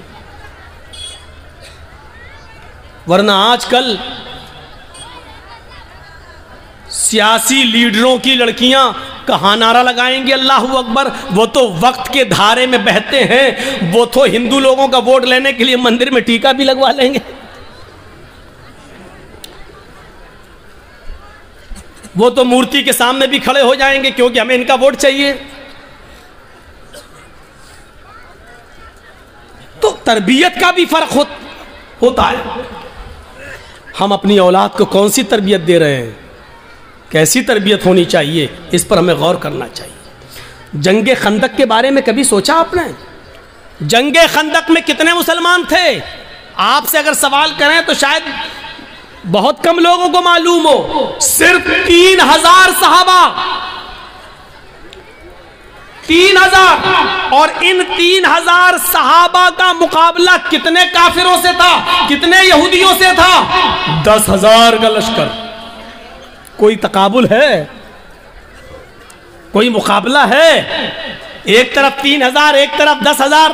ورنہ آج کل سیاسی لیڈروں کی لڑکیاں کہاں نعرہ لگائیں گے اللہ اکبر؟ وہ تو وقت کے دھارے میں بہتے ہیں. وہ تو ہندو لوگوں کا ووٹ لینے کے لیے مندر میں ٹیکا بھی لگوا لیں گے. وہ تو مورتی کے سامنے بھی کھڑے ہو جائیں گے کیونکہ ہمیں ان کا ووٹ چاہیے. تو تربیت کا بھی فرق ہوتا ہے. ہم اپنی اولاد کو کون سی تربیت دے رہے ہیں, کیسی تربیت ہونی چاہیے, اس پر ہمیں غور کرنا چاہیے. جنگ خندق کے بارے میں کبھی سوچا آپ نے؟ جنگ خندق میں کتنے مسلمان تھے؟ آپ سے اگر سوال کریں تو شاید بہت کم لوگوں کو معلوم ہو. صرف 3000 صحابہ, 3000. اور ان 3000 صحابہ کا مقابلہ کتنے کافروں سے تھا, کتنے یہودیوں سے تھا؟ 10,000 کا لشکر. کوئی تقابل ہے؟ کوئی مقابلہ ہے؟ ایک طرف 3000, ایک طرف 10,000.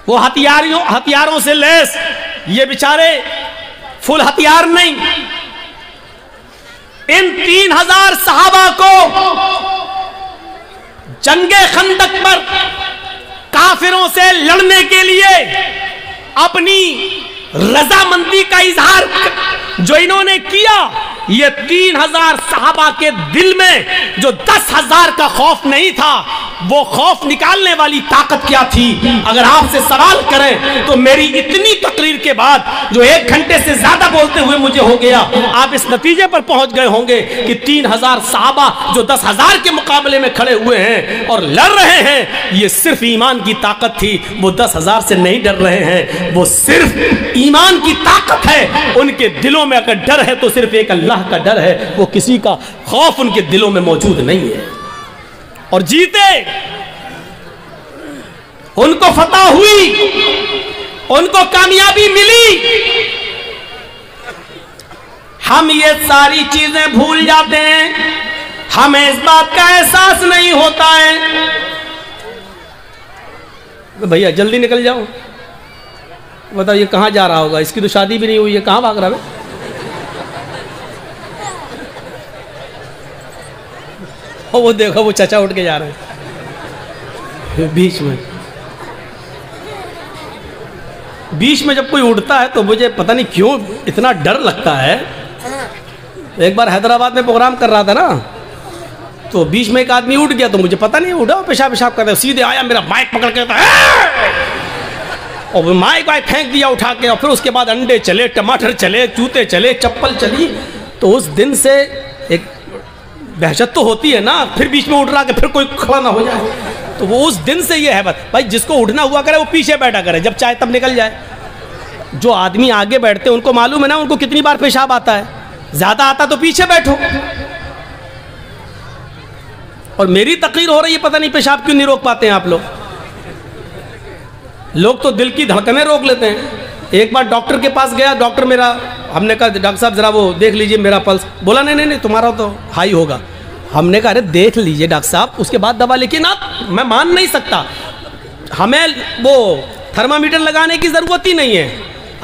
وہ ہتھیاروں سے لیس, یہ بیچارے فل ہتھیار نہیں. ان 3000 صحابہ کو جنگ خندق پر کافروں سے لڑنے کے لیے اپنی رضامندی کا اظہار جو انہوں نے کیا, یہ 3000 صحابہ کے دل میں جو 10,000 کا خوف نہیں تھا, وہ خوف نکالنے والی طاقت کیا تھی؟ اگر آپ سے سوال کریں تو میری اتنی تقریر کے بعد جو 1 گھنٹے سے زیادہ بولتے ہوئے مجھے ہو گیا, آپ اس نتیجے پر پہنچ گئے ہوں گے کہ 3000 صحابہ جو 10,000 کے مقابلے میں کھڑے ہوئے ہیں اور لڑ رہے ہیں, یہ صرف ایمان کی طاقت تھی. وہ 10,000 سے نہیں ڈر رہے ہیں, وہ صرف ایمان کی طاقت ہے. ان کے دلوں میں اگر ڈر ہے تو صرف ایک اللہ کا ڈر ہے, وہ کسی کا خوف ان کے دلوں میں موجود نہیں ہے. اور جیتے, ان کو فتح ہوئی, ان کو کامیابی ملی. ہم یہ ساری چیزیں بھول جاتے ہیں, ہمیں اس بات کا احساس نہیں ہوتا ہے. بھیا جلدی نکل جاؤ, بتاؤ یہ کہاں جا رہا ہوگا؟ اس کی تو شادی بھی نہیں ہوئی ہے, کہاں بھاگ رہا ہے؟ وہ دیکھو وہ چچا اٹھ کے جا رہے ہیں. بیچ میں جب کوئی اٹھتا ہے تو مجھے پتہ نہیں کیوں اتنا ڈر لگتا ہے. ایک بار حیدرآباد میں پروگرام کر رہا تھا نا, تو بیچ میں ایک آدمی اٹھ گیا, تو مجھے پتہ نہیں, اٹھا پیشاب کرتا ہے, سیدھے آیا میرا مائک پکڑ کے, اور مائک پھینک دیا اٹھا کے. اور پھر اس کے بعد انڈے چلے, ٹماٹر چلے, جوتے چلے, چپل چلی. تو اس دن سے ایک دہشت تو ہوتی ہے نا, پھر بیچ میں اٹھ رہا کہ پھر کوئی کھڑا نہ ہو جائے. تو وہ اس دن سے یہ ہے بات, بھائی جس کو اٹھنا ہوا کرے وہ پیچھے بیٹھا کرے, جب چاہے تب نکل جائے. جو آدمی آگے بیٹھتے ہیں ان کو معلوم ہے نا ان کو کتنی بار پیشاب آتا ہے, زیادہ آتا تو پیچھے بیٹھو. اور میری تقریر ہو رہی ہے، پتہ نہیں پیشاب کیوں نہیں روک پاتے ہیں آپ لوگ تو دل کی دھڑکنیں روک لیتے ہیں۔ ایک بار ڈاکٹر کے پاس گیا، ڈاکٹر میرا، ہم نے کہا ڈاکٹر صاحب ذرا وہ دیکھ لیجئے میرا پلس، بولا نہیں تمہارا تو ہائی ہوگا۔ ہم نے کہا ارے دیکھ لیجئے ڈاکٹر صاحب، اس کے بعد دوا، لیکن آپ، میں مان نہیں سکتا، ہمیں وہ تھرمامیٹر لگانے کی ضرورت ہی نہیں ہے،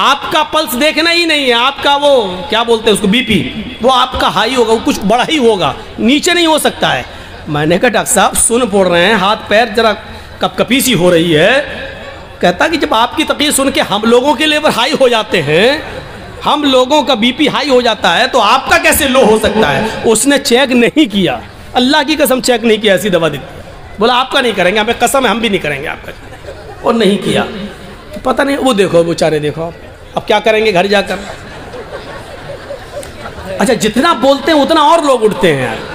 آپ کا پلس دیکھنا ہی نہیں ہے، آپ کا وہ کیا بولتے ہیں اس کو، بی پی، وہ آپ کا ہائی ہوگا، وہ کچھ بڑا ہی ہوگا، نیچے نہیں ہو سکتا ہے۔ میں نے کہا ڈاکٹر صاحب سن پڑ رہے ہیں، ہاتھ پیر ذرا کپ کپی سی ہو رہی ہے۔ کہتا کہ جب آپ کی تقریر سن کے ہم لوگوں کے لیول ہائی ہو جاتے ہیں، ہم لوگوں کا بی پی ہائی ہو جاتا ہے، تو آپ کا کیسے لو ہو سکتا ہے؟ اس نے چیک نہیں کیا، اللہ کی قسم چیک نہیں کیا، ایسی دوا دی، بولا آپ کا نہیں کریں گے، ہمیں قسم ہے ہم بھی نہیں کریں گے آپ کا، اور نہیں کیا۔ پتہ نہیں، وہ دیکھو بیچارے، دیکھو اب کیا کریں گے گھر جا کر۔ اچھا جتنا بولتے ہیں اتنا اور لوگ اٹھتے ہیں یار۔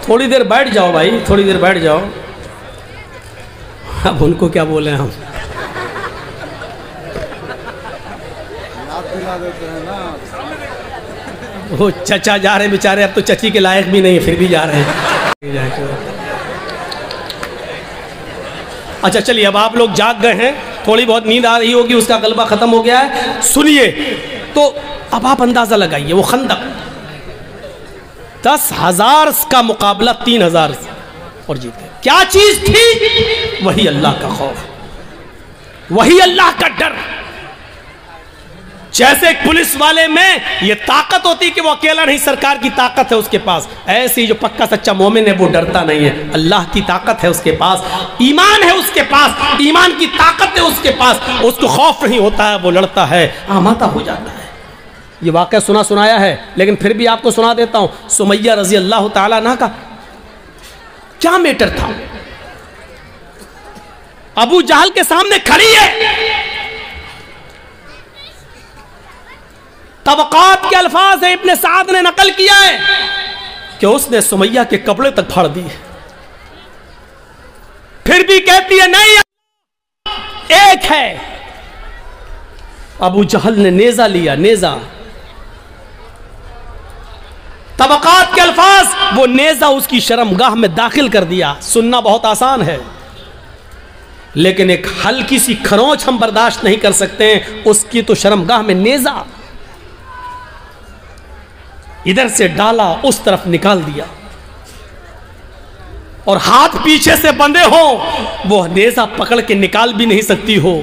تھوڑی دیر بیٹھ جاؤ بھائی، تھوڑی دیر بیٹھ جاؤ، اب ان کو کیا بولیں ہم۔ وہ چچا جا رہے بیچارے، اب تو چچی کے لائق بھی نہیں، پھر بھی جا رہے ہیں۔ اچھا چلیے، اب آپ لوگ جاگ گئے ہیں، تھوڑی بہت نیند آ رہی ہوگی، اس کا غلبہ ختم ہو گیا ہے۔ سنیے تو اب آپ اندازہ لگائیے، وہ خندق 10,000 کا مقابلہ 3,000 اور جیت گئے۔ کیا چیز تھی؟ وہی اللہ کا خوف، وہی اللہ کا ڈر۔ جیسے ایک پولیس والے میں یہ طاقت ہوتی کہ وہ اکیلا نہیں، سرکار کی طاقت ہے اس کے پاس، ایسی جو پکا سچا مومن ہے وہ ڈرتا نہیں ہے، اللہ کی طاقت ہے اس کے پاس، ایمان ہے اس کے پاس، ایمان کی طاقت ہے اس کے پاس، اس کو خوف نہیں ہوتا ہے، وہ لڑتا ہے، آمادہ ہو جاتا ہے۔ یہ واقعہ سنایا ہے، لیکن پھر بھی آپ کو سنا دیتا ہوں۔ سمیہ رضی اللہ تعالیٰ عنہ کا کیا میٹر تھا؟ ابو جہل کے سامنے کھڑی ہے، طبقات کے الفاظ ہیں، ابن سعد نے نقل کیا ہے کہ اس نے سمیہ کے کپڑے تک پھاڑ دیے، پھر بھی کہتی ہے نہیں ایک ہے۔ ابو جہل نے نیزہ لیا، نیزہ، طبقات کے الفاظ، وہ نیزہ اس کی شرمگاہ میں داخل کر دیا۔ سننا بہت آسان ہے، لیکن ایک ہلکی سی کھرونچ ہم برداشت نہیں کر سکتے ہیں، اس کی تو شرمگاہ میں نیزہ، ادھر سے ڈالا اس طرف نکال دیا، اور ہاتھ پیچھے سے بندھے ہوں، وہ نیزہ پکڑ کے نکال بھی نہیں سکتی ہو۔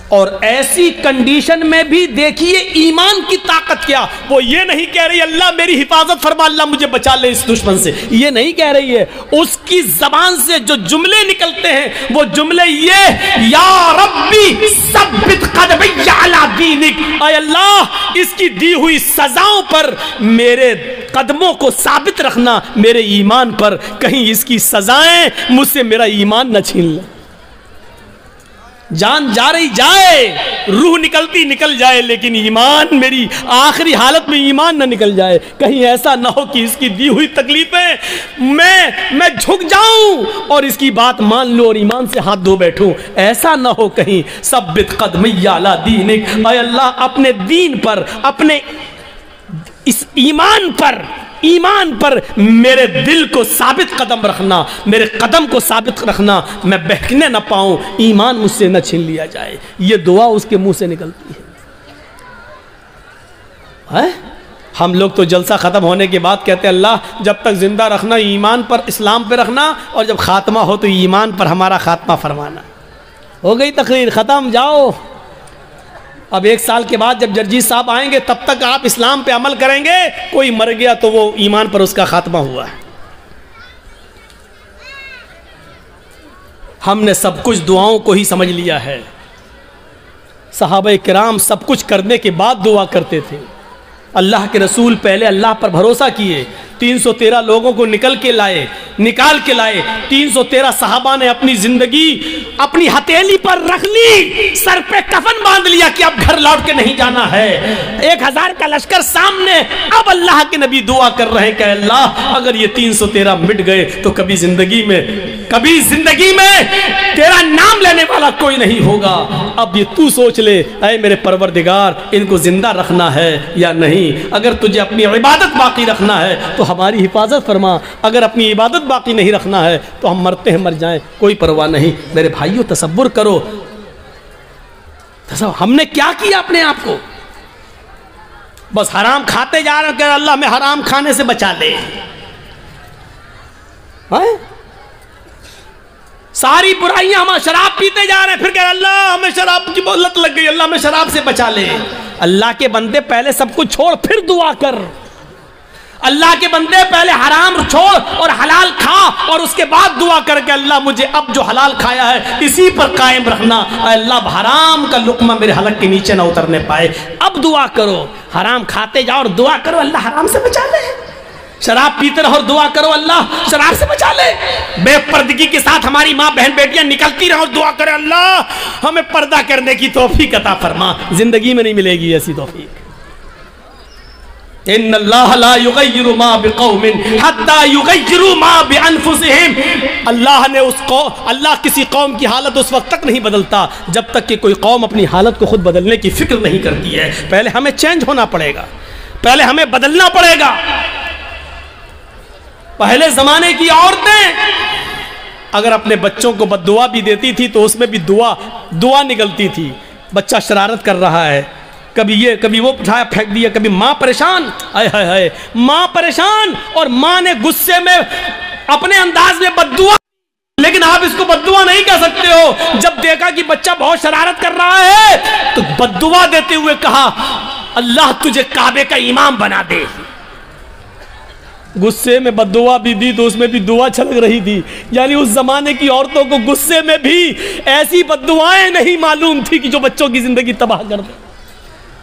اور ایسی کنڈیشن میں بھی دیکھیے ایمان کی طاقت کیا، وہ یہ نہیں کہہ رہی اللہ میری حفاظت فرما، اللہ مجھے بچا لے اس دشمن سے، یہ نہیں کہہ رہی ہے۔ اس کی زبان سے جو جملے نکلتے ہیں وہ جملے یہ، یا ربی ثبت قدمی علی دینک، اے اللہ اس کی دی ہوئی سزاؤں پر میرے قدموں کو ثابت رکھنا، میرے ایمان پر، کہیں اس کی سزائیں مجھ سے میرا ایمان نہ چھین لیں۔ جان جا رہی جائے، روح نکلتی نکل جائے، لیکن ایمان، میری آخری حالت میں ایمان نہ نکل جائے، کہیں ایسا نہ ہو کہ اس کی دی ہوئی تکلیفیں میں جھک جاؤں اور اس کی بات مان لوں اور ایمان سے ہاتھ دھو بیٹھوں، ایسا نہ ہو کہیں۔ ثبت قدمی علی دینک، اے اللہ اپنے دین پر، اپنے اس ایمان پر میرے دل کو ثابت قدم رکھنا، میرے قدم کو ثابت رکھنا، میں بہکنے نہ پاؤں، ایمان مجھ سے نہ چھین لیا جائے۔ یہ دعا اس کے منہ سے نکلتی ہے۔ ہم لوگ تو جلسہ ختم ہونے کے بعد کہتے ہیں اللہ جب تک زندہ رکھنا ایمان پر، اسلام پہ رکھنا، اور جب خاتمہ ہو تو ایمان پر ہمارا خاتمہ فرمانا۔ ہو گئی تقریر ختم، جاؤ۔ اب 1 سال کے بعد جب جرجیت صاحب آئیں گے تب تک آپ اسلام پہ عمل کریں گے، کوئی مر گیا تو وہ ایمان پر اس کا خاتمہ ہوا ہے۔ ہم نے سب کچھ دعاؤں کو ہی سمجھ لیا ہے۔ صحابہ کرام سب کچھ کرنے کے بعد دعا کرتے تھے۔ اللہ کے رسول پہلے اللہ پر بھروسہ کیے، 313 لوگوں کو نکال کے لائے، 313 صحابہ نے اپنی زندگی اپنی ہتھیلی پر رکھ لی، سر پہ کفن باندھ لیا کہ اب گھر لوٹ کے نہیں جانا ہے۔ 1000 کا لشکر سامنے، اب اللہ کے نبی دعا کر رہے ہیں کہ اللہ اگر یہ 313 مٹ گئے تو کبھی زندگی میں تیرا نام لینے والا کوئی نہیں ہوگا۔ اب یہ تو سوچ لے اے میرے پروردگار، ان کو زندہ رکھنا ہے یا نہیں۔ نہیں، اگر تجھے اپنی عبادت باقی رکھنا ہے تو ہماری حفاظت فرما، اگر اپنی عبادت باقی نہیں رکھنا ہے تو ہم مرتے ہیں مر جائیں، کوئی پرواہ نہیں۔ میرے بھائیوں تصور کرو، ہم نے کیا کیا اپنے آپ کو؟ بس حرام کھاتے جا رہے ہیں کہ اللہ ہمیں حرام کھانے سے بچا لے، ساری برائیاں، ہم شراب پیتے جا رہے ہیں پھر کہ اللہ ہمیں شراب کی لت لگ گئی، اللہ ہمیں شراب سے بچا لے۔ اللہ کے بندے پہلے سب کچھ چھوڑ پھر دعا کر، اللہ کے بندے پہلے حرام چھوڑ اور حلال کھا اور اس کے بعد دعا کر کے اللہ مجھے اب جو حلال کھایا ہے اسی پر قائم رکھنا، اے اللہ حرام کا لقمہ میرے حلق کے نیچے نہ اترنے پائے۔ اب دعا کرو، حرام کھاتے جاؤ اور دعا کرو اللہ حرام سے بچا لے، شراب پیتے رہو اور دعا کرو اللہ شراب سے بچا لے، بے پردگی کے ساتھ ہماری ماں بہن بیٹیاں نکلتی رہو اور دعا کرے اللہ ہمیں پردہ کرنے کی توفیق عطا فرما۔ زندگی میں نہیں ملے گی ایسی توفیق۔ ان اللہ لا یغیر ما بقوم حتی یغیروا ما بانفسہم، اللہ کسی قوم کی حالت اس وقت تک نہیں بدلتا جب تک کہ کوئی قوم اپنی حالت کو خود بدلنے کی فکر نہیں کرتی ہے۔ پہلے ہمیں چینج ہونا پڑے گا، پہلے ہمیں بدلنا پڑے گا۔ پہلے زمانے کی عورتیں اگر اپنے بچوں کو بد دعا بھی دیتی تھی تو اس میں بھی دعا نکلتی تھی۔ بچہ شرارت کر رہا ہے، کبھی یہ کبھی وہ اٹھایا پھینک دیا، کبھی ماں پریشان، آئے ہائے ہائے ماں پریشان، اور ماں نے غصے میں اپنے انداز میں بد دعا، لیکن آپ اس کو بد دعا نہیں کہہ سکتے ہو۔ جب دیکھا کہ بچہ بہت شرارت کر رہا ہے تو بد دعا دیتے ہوئے کہا اللہ تجھے کعبے کا امام بنا دے۔ غصے میں بد دعا بھی دی تو اس میں بھی دعا چھلک رہی تھی، یعنی اس زمانے کی عورتوں کو غصے میں بھی ایسی بد دعائیں نہیں معلوم تھی کہ جو بچوں کی زندگی تباہ کر دے۔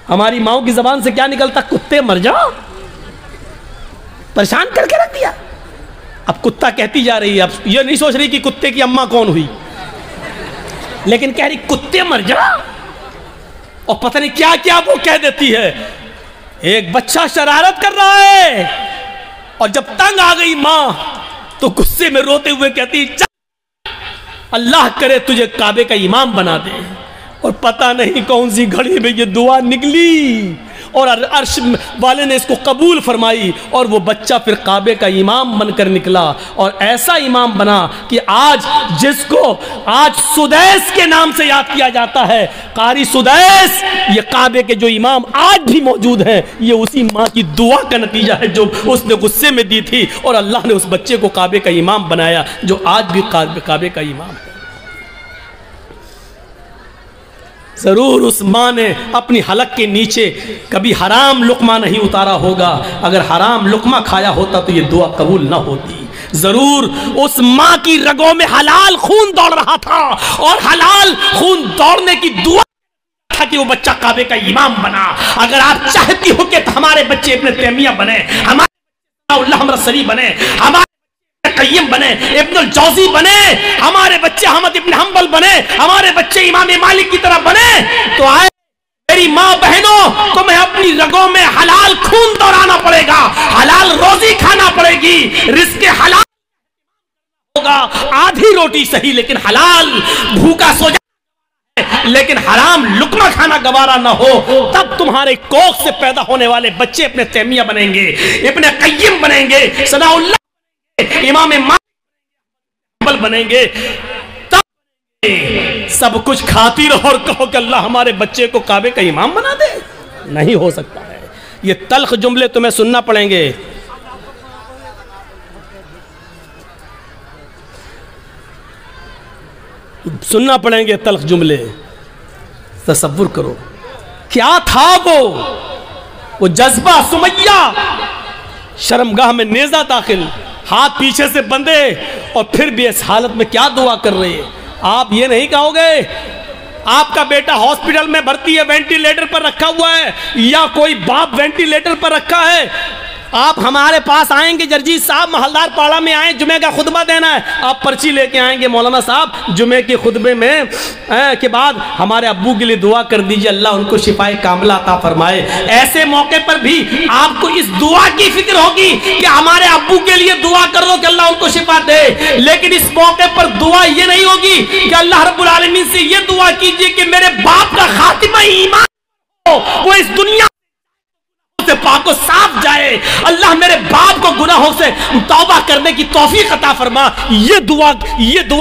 ہماری ماؤں کی زبان سے کیا نکلتا؟ کتے مر جاؤ، پریشان کر کے رکھ دیا۔ اب کتا کہتی جا رہی ہے، اب یہ نہیں سوچ رہی کہ کتے کی اماں کون ہوئی، لیکن کہہ رہی کتے مر جاؤ، اور پتہ نہیں کیا کیا وہ کہہ دیتی ہے۔ ایک بچہ شرارت کر رہا ہے اور جب تنگ آ گئی ماں تو غصے میں روتے ہوئے کہتی اللہ کرے تجھے کعبے کا امام بنا دے، اور پتہ نہیں کون سی گھڑی میں یہ دعا نکلی اور عرش والے نے اس کو قبول فرمائی، اور وہ بچہ پھر کعبے کا امام بن کر نکلا، اور ایسا امام بنا کہ آج جس کو آج سدیس کے نام سے یاد کیا جاتا ہے، قاری سدیس، یہ کعبے کے جو امام آج بھی موجود ہیں یہ اسی ماں کی دعا کا نتیجہ ہے جو اس نے غصے میں دی تھی، اور اللہ نے اس بچے کو کعبے کا امام بنایا جو آج بھی کعبے کا امام ہے۔ ضرور اس ماں نے اپنی حلق کے نیچے کبھی حرام لقمہ نہیں اتارا ہوگا، اگر حرام لقمہ کھایا ہوتا تو یہ دعا قبول نہ ہوتی۔ ضرور اس ماں کی رگوں میں حلال خون دوڑ رہا تھا، اور حلال خون دوڑنے کی دعا تھا کہ وہ بچہ کعبے کا امام بنا۔ اگر آپ چاہتی ہو کہ ہمارے بچے ابن تیمیہ بنے، ہمارے اللہ امرسری بنے، ہمارے قیم بنے، ابن الجوزی بنے، ہمارے بچے احمد ابن حنبل بنے، ہمارے بچے امام مالک کی طرح بنے، تو آئے میری ماں بہنوں تمہیں اپنی رگوں میں حلال خون دوڑانا پڑے گا، حلال روزی کھانا پڑے گی، رزق حلال ہوگا، آدھی روٹی صحیح لیکن حلال، بھوکا سو جائے لیکن حرام لقمہ کھانا گوارا نہ ہو، تب تمہارے کوکھ سے پیدا ہونے والے بچے ابن تیمیہ بنیں گے، ابن قیم بنیں گے، ثناء اللہ امام مالک بنیں گے، تب سب کچھ کھاتی رہو اور کہو کہ اللہ ہمارے بچے کو کعبے کا امام بنا دے، نہیں ہو سکتا ہے۔ یہ تلخ جملے تمہیں سننا پڑیں گے، سننا پڑیں گے تلخ جملے۔ تصور کرو کیا تھا وہ جذبہ، سمیہ شرمگاہ میں نیزہ داخل، ہاتھ پیچھے سے بندھے، اور پھر بھی اس حالت میں کیا دعا کر رہے ہیں۔ آپ یہ نہیں کہو گے آپ کا بیٹا ہاسپٹل میں بھرتی ہے، وینٹیلیٹر پر رکھا ہوا ہے، یا کوئی باپ وینٹیلیٹر پر رکھا ہے، آپ ہمارے پاس آئیں گے جرجیت صاحب محلدار پاڑا میں آئیں، جمعہ کا خطبہ دینا ہے، آپ پرچی لے کے آئیں گے مولانا صاحب جمعہ کے خطبے میں کے بعد ہمارے ابو کے لیے دعا کر دیجئے اللہ ان کو شفائے کاملہ عطا فرمائے۔ ایسے موقع پر بھی آپ کو اس دعا کی فکر ہوگی کہ ہمارے ابو کے لیے دعا کر دو کہ اللہ ان کو شفا دے، لیکن اس موقع پر دعا یہ نہیں ہوگی کہ اللہ رب العالمین سے یہ دعا کیجئے کہ میرے باپ کا خاتمہ ایمان ہو، وہ اس دنیا حوض پاک کو صاف جائے، اللہ میرے باپ کو گناہوں سے توبہ کرنے کی توفیق عطا فرما۔ یہ دعا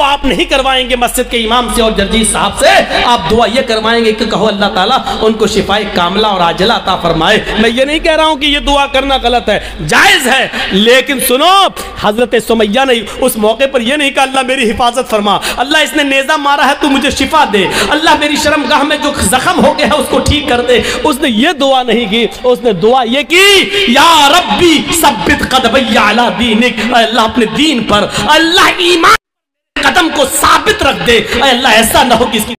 آپ نہیں کروائیں گے مسجد کے امام سے اور جرجیت صاحب سے، آپ دعا یہ کروائیں گے کہ کہو اللہ تعالیٰ ان کو شفائے کاملہ اور عاجلہ عطا فرمائے۔ میں یہ نہیں کہہ رہا ہوں کہ یہ دعا کرنا غلط ہے، جائز ہے، لیکن سنو حضرت سمیہ نے اس موقع پر یہ نہیں کہا اللہ میری حفاظت فرما، اللہ اس نے نیزہ مارا ہے تو مجھے شفا دے، اللہ میری شرمگاہ میں جو زخم ہو گیا ہے اس کو ٹھیک کر دے۔ اس نے یہ دعا نہیں کی، اس نے دعا یہ کی یا ربی ثبت قدمی علی دینک، اے اللہ اپنے دین پر، اللہ ایمان قدم کو ثابت رکھ دے، اے اللہ ایسا نہ ہو کہ اس کی